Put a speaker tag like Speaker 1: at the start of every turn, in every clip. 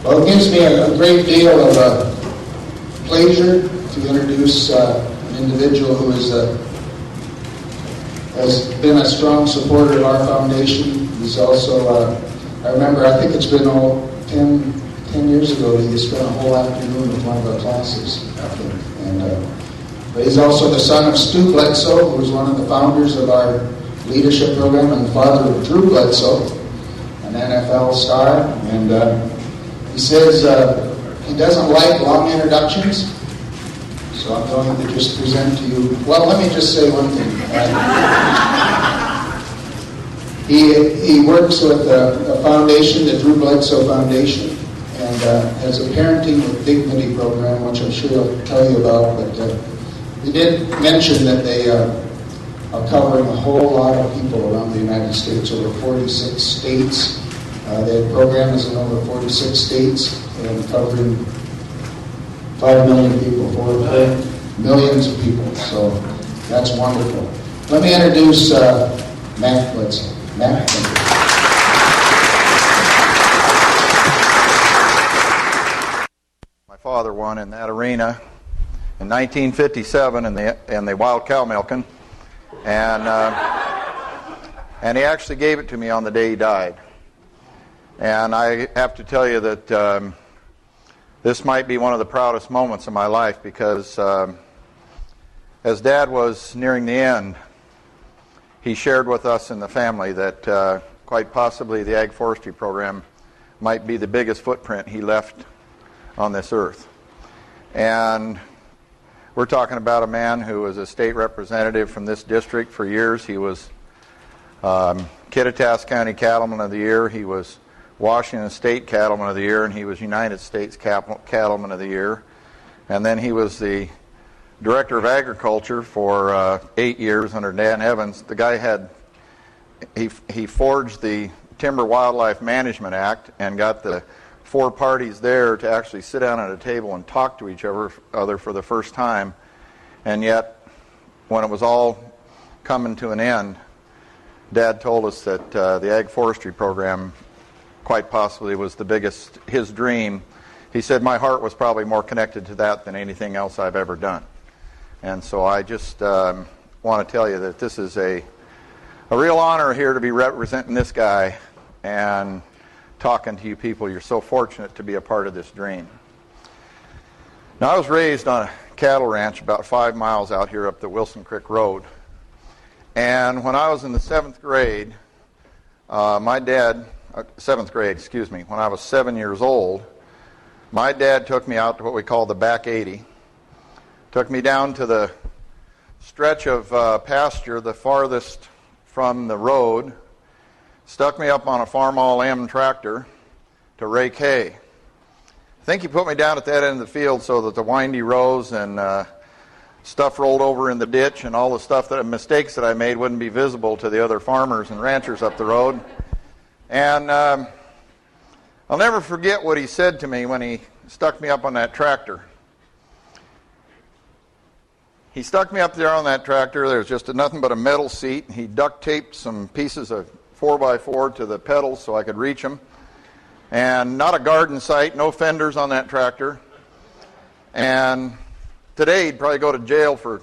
Speaker 1: Well, it gives me a great deal of pleasure to introduce an individual who has been a strong supporter of our foundation. He's also, I remember, I think it's been 10 years ago that he spent a whole afternoon with one of our classes. But he's also the son of Stu Bledsoe, who was one of the founders of our leadership program, and the father of Drew Bledsoe, an NFL star. And he says he doesn't like long introductions, so I'm going to just present to you. Well, let me just say one thing. He works with a foundation, the Drew Bledsoe Foundation, and has a Parenting with Dignity program, which I'm sure he'll tell you about. But he did mention that they are covering a whole lot of people around the United States, over 46 states. Their program is in over 46 states and covering 5 million people, 4 millions of people. So that's wonderful. Let me introduce Matt Bledsoe. Matt, thank you.
Speaker 2: My father won in that arena in 1957 in the wild cow milking, and he actually gave it to me on the day he died. And I have to tell you that this might be one of the proudest moments of my life, because as Dad was nearing the end, he shared with us in the family that quite possibly the Ag Forestry program might be the biggest footprint he left on this earth. And we're talking about a man who was a state representative from this district for years. He was Kittitas County Cattleman of the Year. He was Washington State Cattleman of the Year, and he was United States Cattleman of the Year. And then he was the Director of Agriculture for 8 years under Dan Evans. The guy he forged the Timber Wildlife Management Act and got the 4 parties there to actually sit down at a table and talk to each other for the first time. And yet, when it was all coming to an end, Dad told us that the Ag Forestry program quite possibly was the biggest, his dream. He said, my heart was probably more connected to that than anything else I've ever done. And so I just want to tell you that this is a real honor here to be representing this guy and talking to you people. You're so fortunate to be a part of this dream. Now, I was raised on a cattle ranch about 5 miles out here up the Wilson Creek Road. And when I was in the 7th grade, my dad, 7th grade, excuse me, when I was 7 years old, my dad took me out to what we call the back 80. Took me down to the stretch of pasture the farthest from the road, stuck me up on a Farmall M tractor to rake hay. I think he put me down at that end of the field so that the windy rows and stuff rolled over in the ditch and all the mistakes that I made wouldn't be visible to the other farmers and ranchers up the road. And I'll never forget what he said to me when he stuck me up on that tractor. He stuck me up there on that tractor. There was just nothing but a metal seat. He duct taped some pieces of 4x4 to the pedals so I could reach them. And not a garden site, no fenders on that tractor. And today he'd probably go to jail for,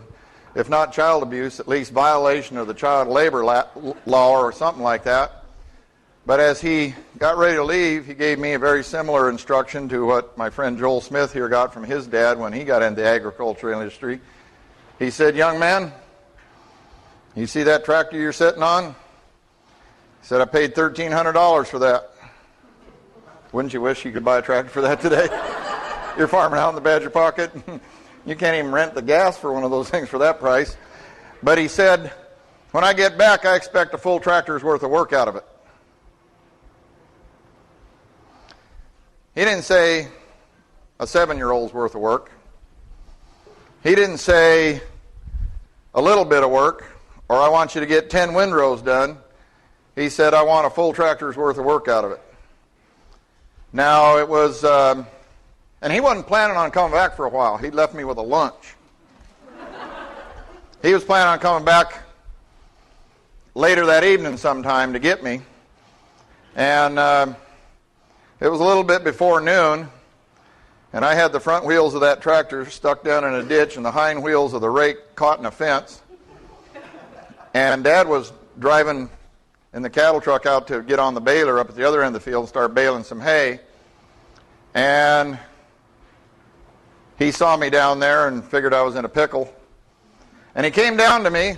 Speaker 2: if not child abuse, at least violation of the child labor law or something like that. But as he got ready to leave, he gave me a very similar instruction to what my friend Joel Smith here got from his dad when he got into the agriculture industry. He said, young man, you see that tractor you're sitting on? He said, I paid $1,300 for that. Wouldn't you wish you could buy a tractor for that today? You're farming out in the Badger Pocket. You can't even rent the gas for one of those things for that price. But he said, when I get back, I expect a full tractor's worth of work out of it. He didn't say a 7-year-old's worth of work. He didn't say a little bit of work, or I want you to get 10 windrows done. He said, I want a full tractor's worth of work out of it. Now, it was, and he wasn't planning on coming back for a while. He left me with a lunch. He was planning on coming back later that evening sometime to get me. And It was a little bit before noon, and I had the front wheels of that tractor stuck down in a ditch and the hind wheels of the rake caught in a fence. And Dad was driving in the cattle truck out to get on the baler up at the other end of the field and start baling some hay. And he saw me down there and figured I was in a pickle. And he came down to me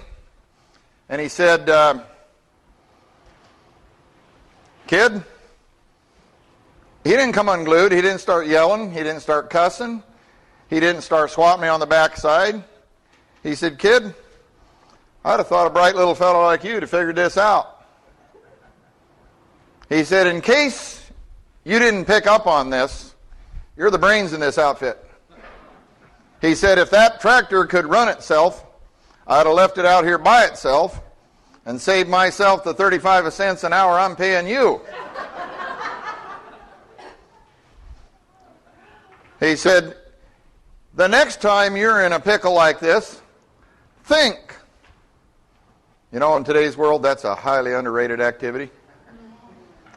Speaker 2: and he said, "Kid," he didn't come unglued. He didn't start yelling. He didn't start cussing. He didn't start swatting me on the backside. He said, "Kid, I'd have thought a bright little fellow like you to figure this out." He said, "In case you didn't pick up on this, you're the brains in this outfit." He said, "If that tractor could run itself, I'd have left it out here by itself and saved myself the 35 cents an hour I'm paying you." He said, "The next time you're in a pickle like this, think." You know, in today's world, that's a highly underrated activity.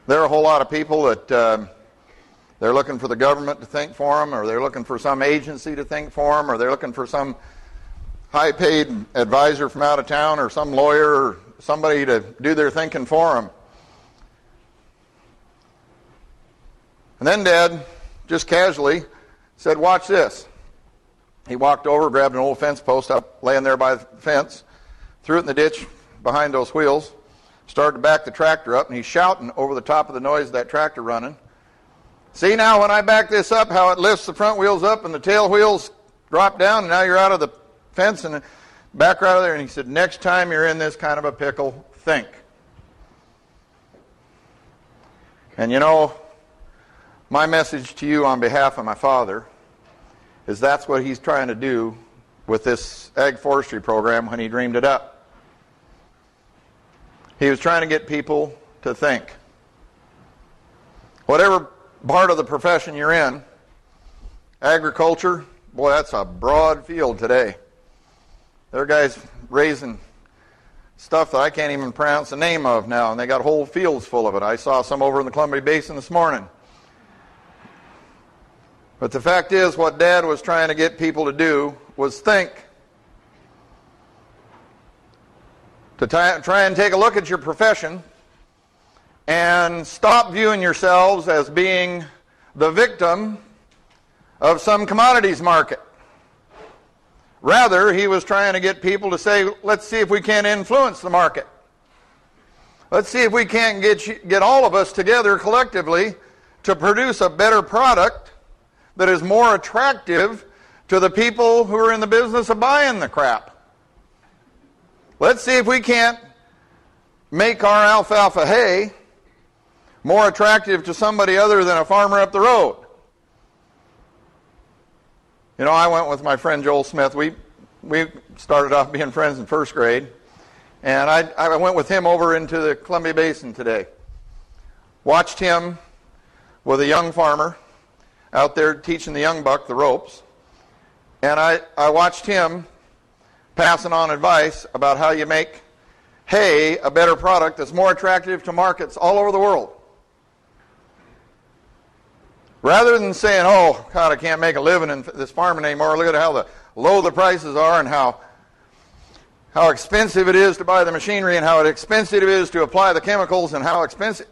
Speaker 2: There are a whole lot of people that they're looking for the government to think for them, or they're looking for some agency to think for them, or they're looking for some high-paid advisor from out of town, or some lawyer, or somebody to do their thinking for them. And then Dad, just casually, said, "Watch this." He walked over, grabbed an old fence post up laying there by the fence, threw it in the ditch behind those wheels, started to back the tractor up, and he's shouting over the top of the noise of that tractor running. "See now, when I back this up, how it lifts the front wheels up and the tail wheels drop down, and now you're out of the fence and back right out of there." And he said, "Next time you're in this kind of a pickle, think." And you know, my message to you on behalf of my father is that's what he's trying to do with this ag forestry program when he dreamed it up. He was trying to get people to think. Whatever part of the profession you're in, agriculture, boy, that's a broad field today. There are guys raising stuff that I can't even pronounce the name of now, and they got whole fields full of it. I saw some over in the Columbia Basin this morning. But the fact is, what Dad was trying to get people to do was think. To try and take a look at your profession and stop viewing yourselves as being the victim of some commodities market. Rather, he was trying to get people to say, let's see if we can influence the market. Let's see if we can't get all of us together collectively to produce a better product that is more attractive to the people who are in the business of buying the crap. Let's see if we can't make our alfalfa hay more attractive to somebody other than a farmer up the road. You know, I went with my friend Joel Smith. We started off being friends in first grade. And I went with him over into the Columbia Basin today. Watched him with a young farmer out there teaching the young buck the ropes. And I watched him passing on advice about how you make hay a better product that's more attractive to markets all over the world. Rather than saying, oh, God, I can't make a living in this farming anymore. Look at how low the prices are and how expensive it is to buy the machinery and how expensive it is to apply the chemicals and how expensive.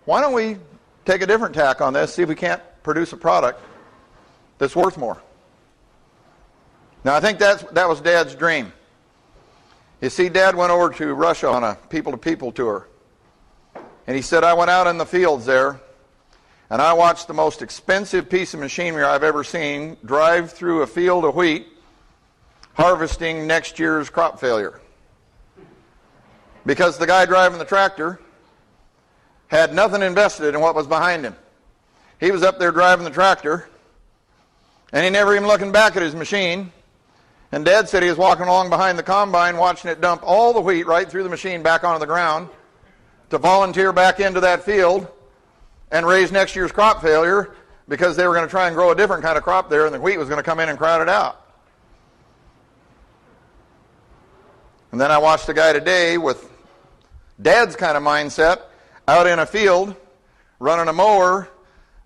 Speaker 2: Why don't we take a different tack on this, see if we can't produce a product that's worth more? Now, I think that was Dad's dream. You see, Dad went over to Russia on a people-to-people tour. And he said, I went out in the fields there, and I watched the most expensive piece of machinery I've ever seen drive through a field of wheat, harvesting next year's crop failure. Because the guy driving the tractor had nothing invested in what was behind him. He was up there driving the tractor, and he never even looking back at his machine. And Dad said he was walking along behind the combine watching it dump all the wheat right through the machine back onto the ground to volunteer back into that field and raise next year's crop failure because they were going to try and grow a different kind of crop there and the wheat was going to come in and crowd it out. And then I watched a guy today with Dad's kind of mindset out in a field running a mower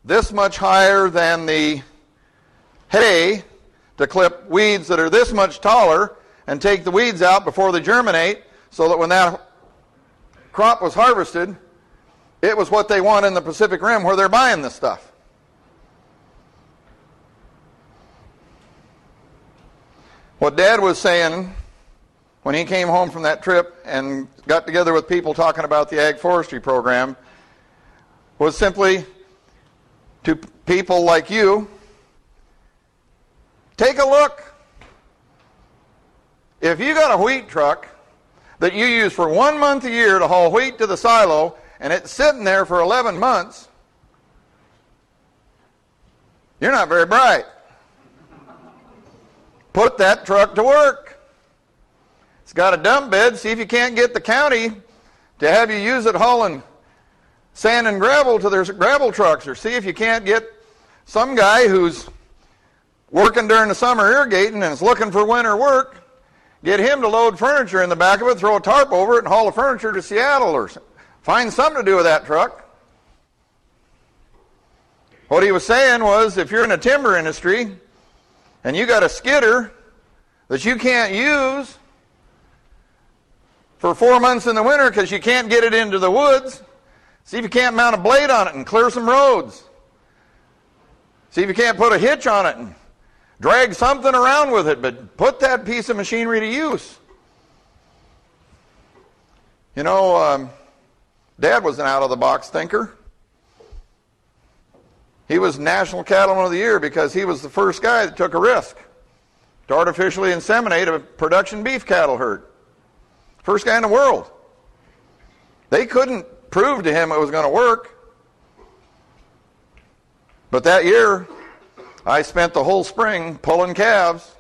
Speaker 2: this much higher than the hay to clip weeds that are this much taller and take the weeds out before they germinate, so that when that crop was harvested, it was what they want in the Pacific Rim where they're buying this stuff. What Dad was saying when he came home from that trip and got together with people talking about the ag forestry program was simply to people like you, take a look. If you got a wheat truck that you use for 1 month a year to haul wheat to the silo, and it's sitting there for 11 months, you're not very bright. Put that truck to work. It's got a dump bed. See if you can't get the county to have you use it hauling sand and gravel to their gravel trucks, or see if you can't get some guy who's working during the summer irrigating and is looking for winter work, get him to load furniture in the back of it, throw a tarp over it, and haul the furniture to Seattle, or find something to do with that truck. What he was saying was, if you're in the timber industry and you got a skidder that you can't use for 4 months in the winter because you can't get it into the woods, see if you can't mount a blade on it and clear some roads. See if you can't put a hitch on it and drag something around with it, but put that piece of machinery to use. You know, Dad was an out-of-the-box thinker. He was National Cattleman of the Year because he was the first guy that took a risk to artificially inseminate a production beef cattle herd. First guy in the world. They couldn't prove to him it was going to work. But that year, I spent the whole spring pulling calves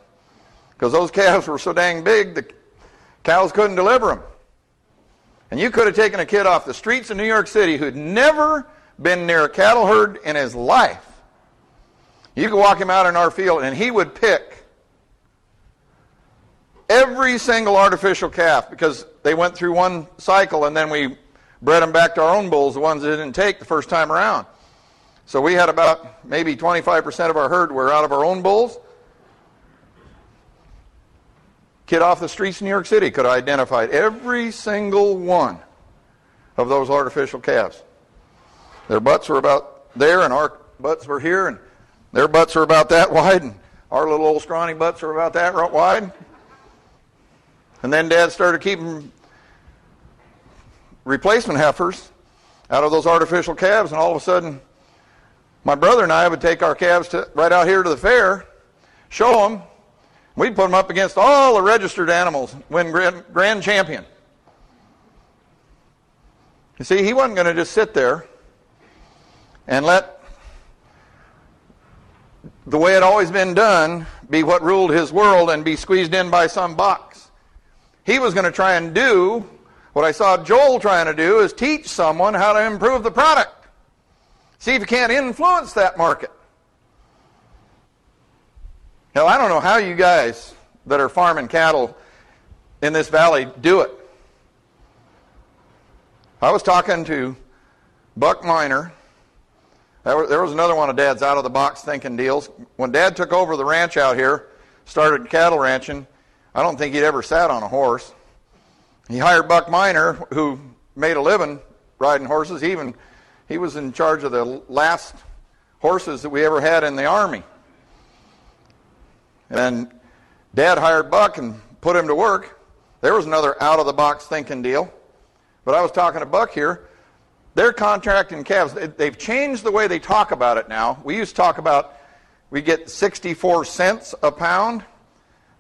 Speaker 2: because those calves were so dang big, the cows couldn't deliver them. And you could have taken a kid off the streets of New York City who'd never been near a cattle herd in his life. You could walk him out in our field and he would pick every single artificial calf because they went through one cycle and then we bred them back to our own bulls, the ones that didn't take the first time around. So we had about maybe 25% of our herd were out of our own bulls. Kid off the streets of New York City could have identified every single one of those artificial calves. Their butts were about there, and our butts were here, and their butts were about that wide, and our little old scrawny butts were about that wide. And then Dad started keeping replacement heifers out of those artificial calves, and all of a sudden, my brother and I would take our calves right out here to the fair, show them. We'd put them up against all the registered animals, win grand champion. You see, he wasn't going to just sit there and let the way it always been done be what ruled his world and be squeezed in by some box. He was going to try and do what I saw Joel trying to do, is teach someone how to improve the product. See if you can't influence that market. Now, I don't know how you guys that are farming cattle in this valley do it. I was talking to Buck Miner. There was another one of Dad's out-of-the-box thinking deals. When Dad took over the ranch out here, started cattle ranching, I don't think he'd ever sat on a horse. He hired Buck Miner, who made a living riding horses. He was in charge of the last horses that we ever had in the Army. And Dad hired Buck and put him to work. There was another out-of-the-box thinking deal. But I was talking to Buck here. They're contracting calves. They've changed the way they talk about it now. We used to talk about we get 64 cents a pound.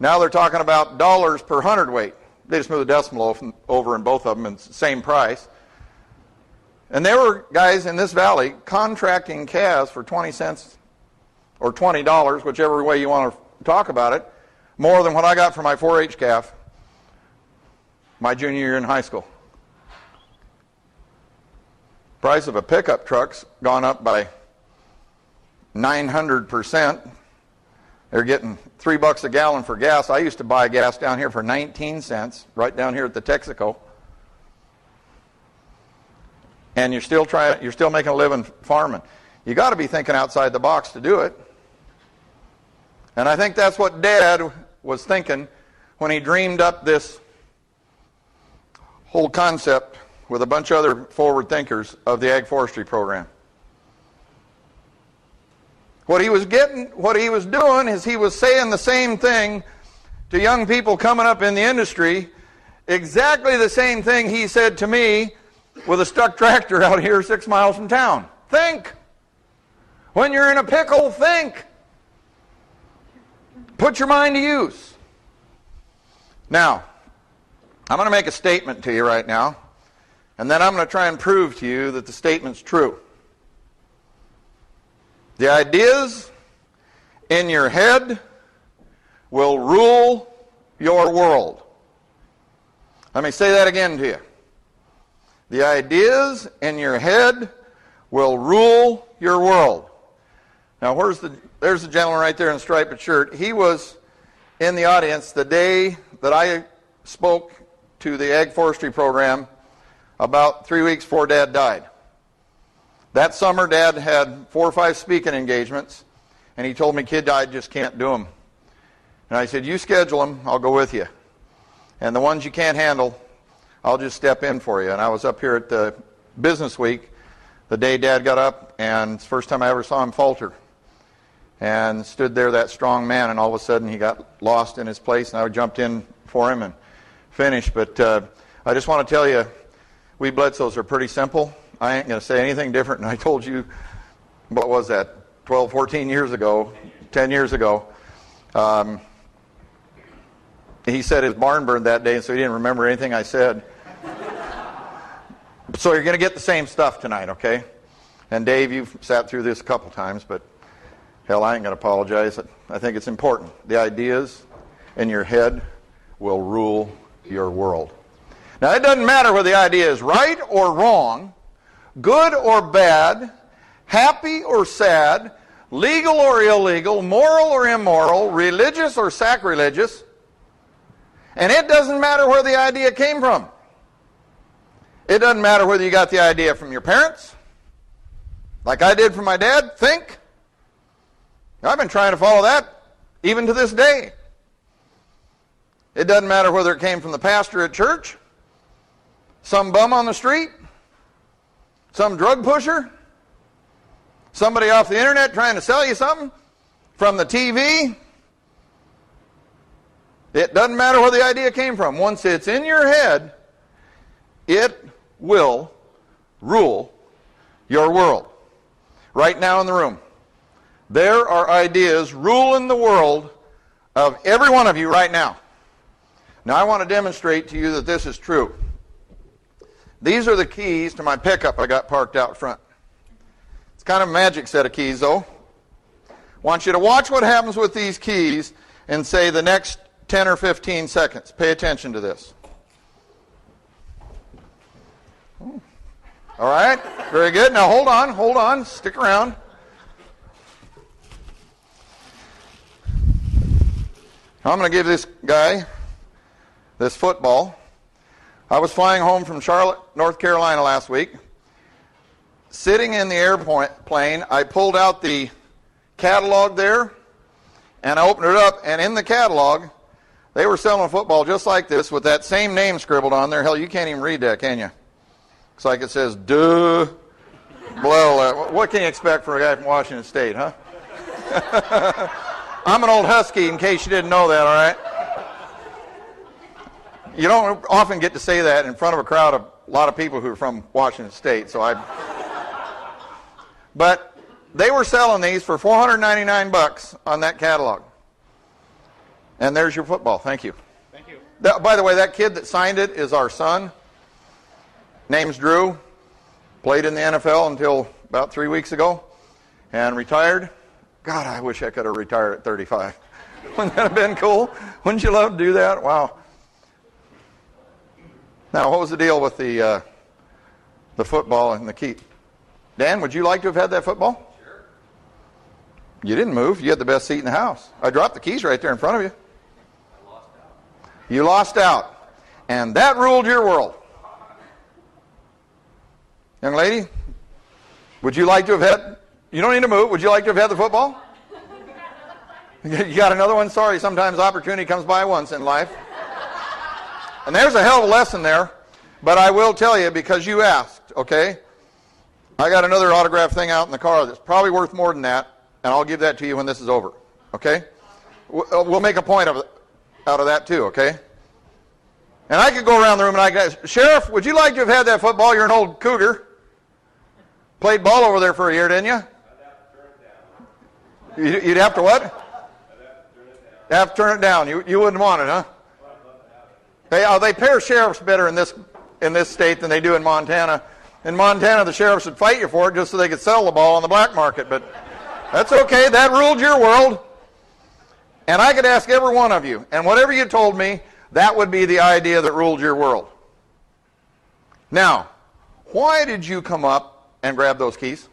Speaker 2: Now they're talking about dollars per hundredweight. They just moved the decimal over in both of them and it's the same price. And there were guys in this valley contracting calves for 20 cents or $20, whichever way you want to talk about it, more than what I got for my 4-H calf my junior year in high school. Price of a pickup truck's gone up by 900%. They're getting $3 a gallon for gas. I used to buy gas down here for 19 cents, right down here at the Texaco. and you're still making a living farming. You got to be thinking outside the box to do it. And I think that's what Dad was thinking when he dreamed up this whole concept with a bunch of other forward thinkers of the ag forestry program. What he was doing is he was saying the same thing to young people coming up in the industry, exactly the same thing he said to me with a stuck tractor out here 6 miles from town. Think. When you're in a pickle, think. Put your mind to use. Now, I'm going to make a statement to you right now, and then I'm going to try and prove to you that the statement's true. The ideas in your head will rule your world. Let me say that again to you. The ideas in your head will rule your world. Now, there's the gentleman right there in the striped shirt. He was in the audience the day that I spoke to the ag forestry program about 3 weeks before Dad died. That summer, Dad had 4 or 5 speaking engagements, and he told me, "Kid, I just can't do them." And I said, "You schedule them, I'll go with you. And the ones you can't handle, I'll just step in for you." And I was up here at the Business Week the day Dad got up, and it's the first time I ever saw him falter. And stood there, that strong man, and all of a sudden he got lost in his place, and I jumped in for him and finished. But I just want to tell you, we Bledsoes are pretty simple. I ain't going to say anything different than I told you, what was that, 12, 14 years ago, 10 years ago. He said his barn burned that day, so he didn't remember anything I said. So you're going to get the same stuff tonight, okay? And Dave, you've sat through this a couple times, but hell, I ain't going to apologize. I think it's important. The ideas in your head will rule your world. Now, it doesn't matter whether the idea is right or wrong, good or bad, happy or sad, legal or illegal, moral or immoral, religious or sacrilegious, and it doesn't matter where the idea came from. It doesn't matter whether you got the idea from your parents, like I did from my dad. Think. I've been trying to follow that even to this day. It doesn't matter whether it came from the pastor at church, some bum on the street, some drug pusher, somebody off the internet trying to sell you something, from the TV. It doesn't matter where the idea came from. Once it's in your head, it will rule your world. Right now in the room, there are ideas ruling the world of every one of you right now. Now, I want to demonstrate to you that this is true. These are the keys to my pickup I got parked out front. It's kind of a magic set of keys, though. I want you to watch what happens with these keys and say the next 10 or 15 seconds. Pay attention to this. All right, very good. Now, hold on, stick around. I'm going to give this guy this football. I was flying home from Charlotte, North Carolina last week. Sitting in the airplane, I pulled out the catalog there, and I opened it up, and in the catalog, they were selling a football just like this with that same name scribbled on there. Hell, you can't even read that, can you? Looks like it says, duh, blah. What can you expect for a guy from Washington State, huh? I'm an old Husky, in case you didn't know that, all right? You don't often get to say that in front of a crowd of a lot of people who are from Washington State, But they were selling these for $499 on that catalog. And there's your football. Thank you.
Speaker 3: Thank you.
Speaker 2: By the way, that kid that signed it is our son. Name's Drew. Played in the NFL until about 3 weeks ago and retired. God, I wish I could have retired at 35. Wouldn't that have been cool? Wouldn't you love to do that? Wow. Now, what was the deal with the football and the key? Dan, would you like to have had that football?
Speaker 3: Sure.
Speaker 2: You didn't move. You had the best seat in the house. I dropped the keys right there in front of you.
Speaker 3: I lost out.
Speaker 2: You lost out. And that ruled your world. Young lady, would you like to have had, you don't need to move, would you like to have had the football? You got another one? Sorry, sometimes opportunity comes by once in life. And there's a hell of a lesson there, but I will tell you because you asked, okay? I got another autograph thing out in the car that's probably worth more than that, and I'll give that to you when this is over, okay? We'll make a point out of that too, okay? And I could go around the room and I could ask, Sheriff, would you like to have had that football? You're an old cougar. Played ball over there for a year, didn't you? I'd have to turn it down. You'd have to what? I'd have to turn it down. You wouldn't want it, huh? They pair sheriffs better in this state than they do in Montana. In Montana, the sheriffs would fight you for it just so they could sell the ball on the black market. But that's okay. That ruled your world. And I could ask every one of you, and whatever you told me, that would be the idea that ruled your world. Now, why did you come up and grab those keys?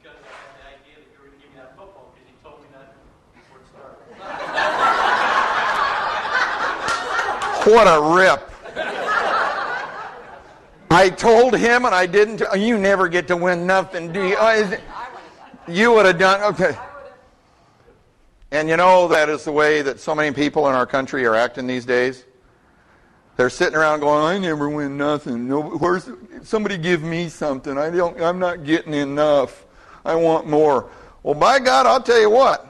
Speaker 3: Because I had the idea that you were going to give me that football because he told me that before it started.
Speaker 2: What a rip. I told him and I didn't. You never get to win nothing, do you? You would have done, okay. And you know that is the way that so many people in our country are acting these days. They're sitting around going, I never win nothing. No, somebody give me something. I'm not getting enough. I want more. Well, by God, I'll tell you what.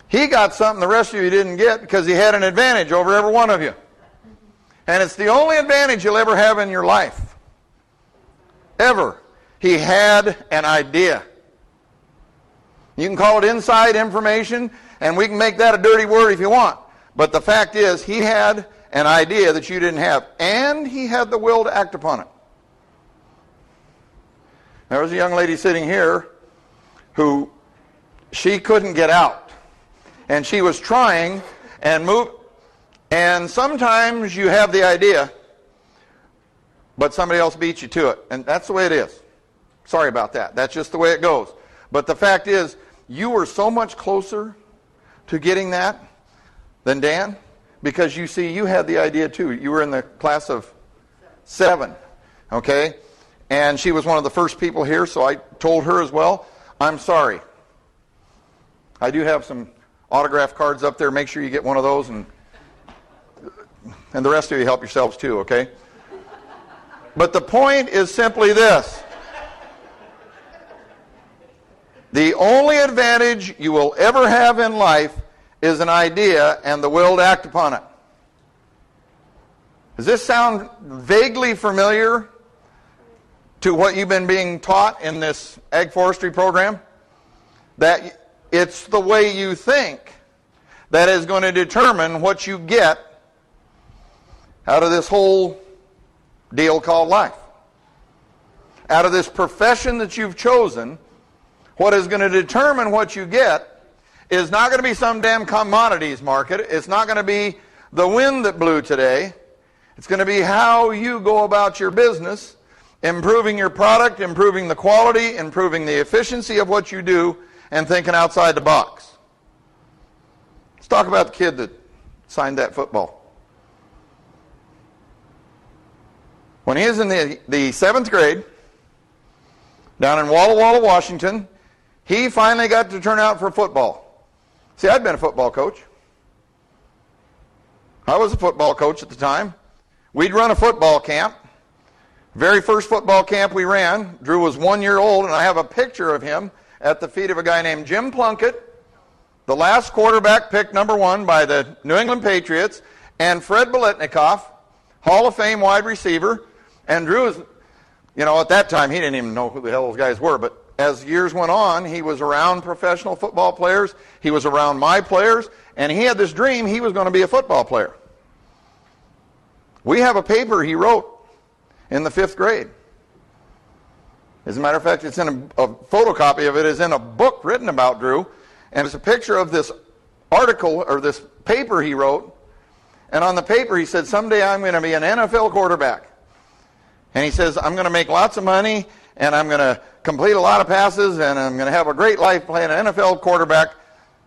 Speaker 2: He got something the rest of you didn't get because he had an advantage over every one of you. And it's the only advantage you'll ever have in your life. Ever. He had an idea. You can call it inside information, and we can make that a dirty word if you want. But the fact is, he had an idea that you didn't have, and he had the will to act upon it. There was a young lady sitting here who she couldn't get out. And she was trying and move. And sometimes you have the idea, but somebody else beats you to it. And that's the way it is. Sorry about that. That's just the way it goes. But the fact is, you were so much closer to getting that than Dan, because you see, you had the idea too. You were in the class of 7, okay? And she was one of the first people here, so I told her as well, I'm sorry. I do have some autograph cards up there. Make sure you get one of those, and the rest of you help yourselves too, okay? But the point is simply this. The only advantage you will ever have in life is an idea and the will to act upon it. Does this sound vaguely familiar to what you've been being taught in this ag forestry program? That it's the way you think that is going to determine what you get out of this whole deal called life. Out of this profession that you've chosen, what is going to determine what you get is not going to be some damn commodities market. It's not going to be the wind that blew today. It's going to be how you go about your business, improving your product, improving the quality, improving the efficiency of what you do, and thinking outside the box. Let's talk about the kid that signed that football. When he was in the 7th grade, down in Walla Walla, Washington, he finally got to turn out for football. See, I'd been a football coach. I was a football coach at the time. We'd run a football camp. Very first football camp we ran, Drew was 1 year old, and I have a picture of him at the feet of a guy named Jim Plunkett, the last quarterback picked number 1 by the New England Patriots, and Fred Biletnikoff, Hall of Fame wide receiver. And Drew was, at that time, he didn't even know who the hell those guys were, but as years went on, he was around professional football players, he was around my players, and he had this dream he was going to be a football player. We have a paper he wrote in the 5th grade. As a matter of fact, it's in a photocopy of it is in a book written about Drew, and it's a picture of this article, or this paper he wrote, and on the paper he said, someday I'm going to be an NFL quarterback. And he says, I'm going to make lots of money, and I'm going to complete a lot of passes, and I'm going to have a great life playing an NFL quarterback.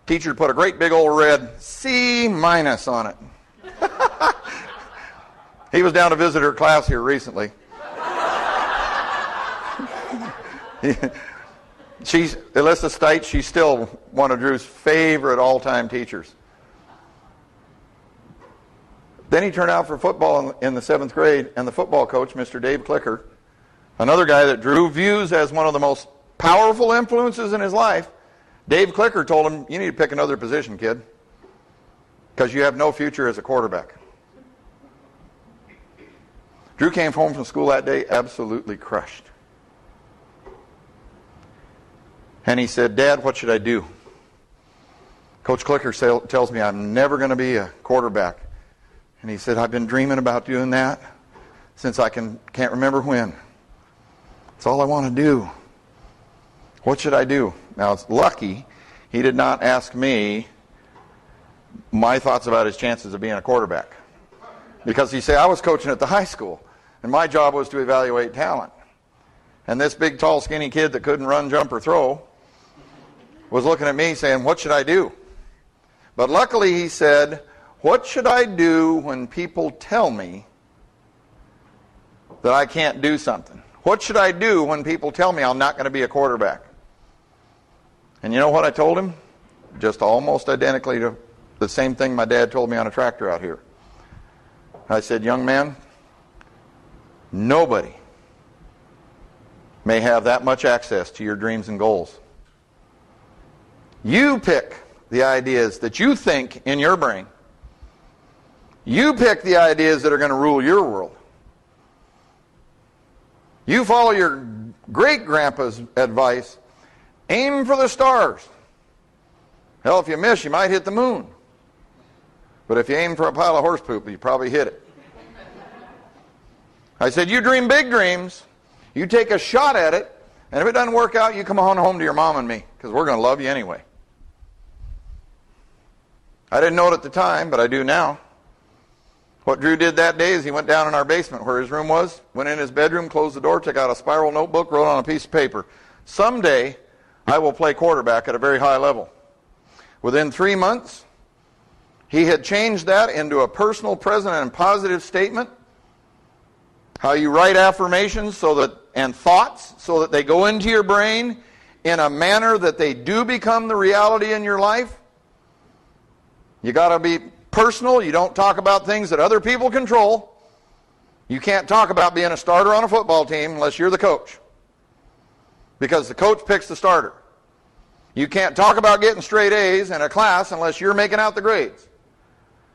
Speaker 2: Teacher put a great big old red C- on it. He was down to visit her class here recently. Alyssa Stites, she's still one of Drew's favorite all-time teachers. Then he turned out for football in the 7th grade, and the football coach, Mr. Dave Clicker, another guy that Drew views as one of the most powerful influences in his life, Dave Clicker told him, you need to pick another position, kid, because you have no future as a quarterback. Drew came home from school that day absolutely crushed. And he said, Dad, what should I do? Coach Clicker tells me I'm never going to be a quarterback. And he said, I've been dreaming about doing that since I can't remember when. It's all I want to do. What should I do? Now, it's lucky he did not ask me my thoughts about his chances of being a quarterback. Because he said, I was coaching at the high school, and my job was to evaluate talent. And this big, tall, skinny kid that couldn't run, jump, or throw was looking at me saying, what should I do? But luckily he said, what should I do when people tell me that I can't do something? What should I do when people tell me I'm not going to be a quarterback? And you know what I told him? Just almost identically to the same thing my dad told me on a tractor out here. I said, young man, nobody may have that much access to your dreams and goals. You pick the ideas that you think in your brain. You pick the ideas that are going to rule your world. You follow your great-grandpa's advice. Aim for the stars. Hell, if you miss, you might hit the moon. But if you aim for a pile of horse poop, you probably hit it. I said, you dream big dreams. You take a shot at it. And if it doesn't work out, you come on home to your mom and me, because we're going to love you anyway. I didn't know it at the time, but I do now. What Drew did that day is he went down in our basement where his room was, went in his bedroom, closed the door, took out a spiral notebook, wrote on a piece of paper, someday I will play quarterback at a very high level. Within 3 months, he had changed that into a personal, present, and positive statement. How you write affirmations and thoughts so that they go into your brain in a manner that they do become the reality in your life. You got to be personal. You don't talk about things that other people control. You can't talk about being a starter on a football team unless you're the coach, because the coach picks the starter. You can't talk about getting straight A's in a class unless you're making out the grades.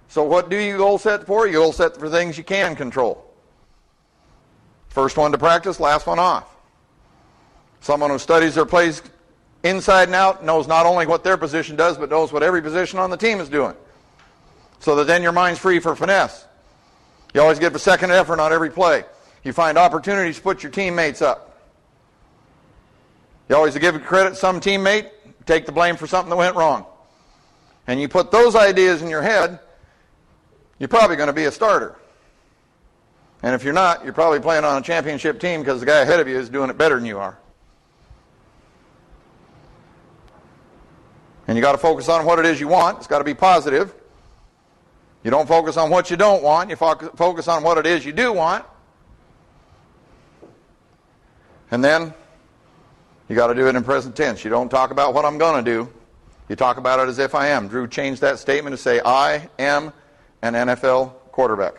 Speaker 2: So what do you goal set for? You goal set for things you can control. First one to practice, last one off. Someone who studies their plays inside and out knows not only what their position does, but knows what every position on the team is doing. So that then your mind's free for finesse. You always give a second effort on every play. You find opportunities to put your teammates up. You always give credit to some teammate, take the blame for something that went wrong. And you put those ideas in your head, you're probably going to be a starter. And if you're not, you're probably playing on a championship team because the guy ahead of you is doing it better than you are. And you got to focus on what it is you want. It's got to be positive. You don't focus on what you don't want. You focus on what it is you do want. And then you got to do it in present tense. You don't talk about what I'm going to do. You talk about it as if I am. Drew changed that statement to say, I am an NFL quarterback.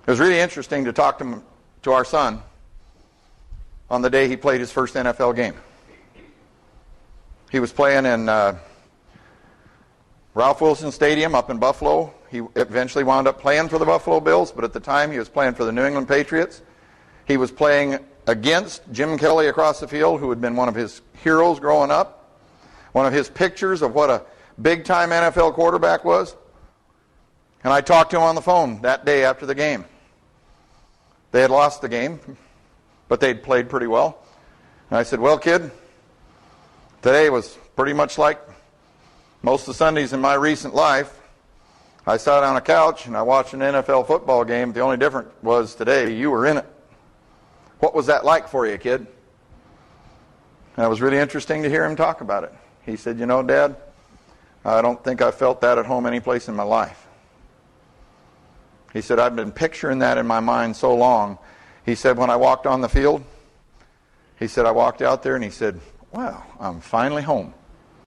Speaker 2: It was really interesting to talk to our son on the day he played his first NFL game. He was playing in Ralph Wilson Stadium up in Buffalo. He eventually wound up playing for the Buffalo Bills, but at the time he was playing for the New England Patriots. He was playing against Jim Kelly across the field, who had been one of his heroes growing up, one of his pictures of what a big-time NFL quarterback was. And I talked to him on the phone that day after the game. They had lost the game, but they'd played pretty well. And I said, well, kid, today was pretty much like most of the Sundays in my recent life. I sat on a couch and I watched an NFL football game. The only difference was today you were in it. What was that like for you, kid? And it was really interesting to hear him talk about it. He said, you know, Dad, I don't think I felt that at home any place in my life. He said, I've been picturing that in my mind so long. He said, when I walked on the field, He said, I walked out there and he said, wow, I'm finally home.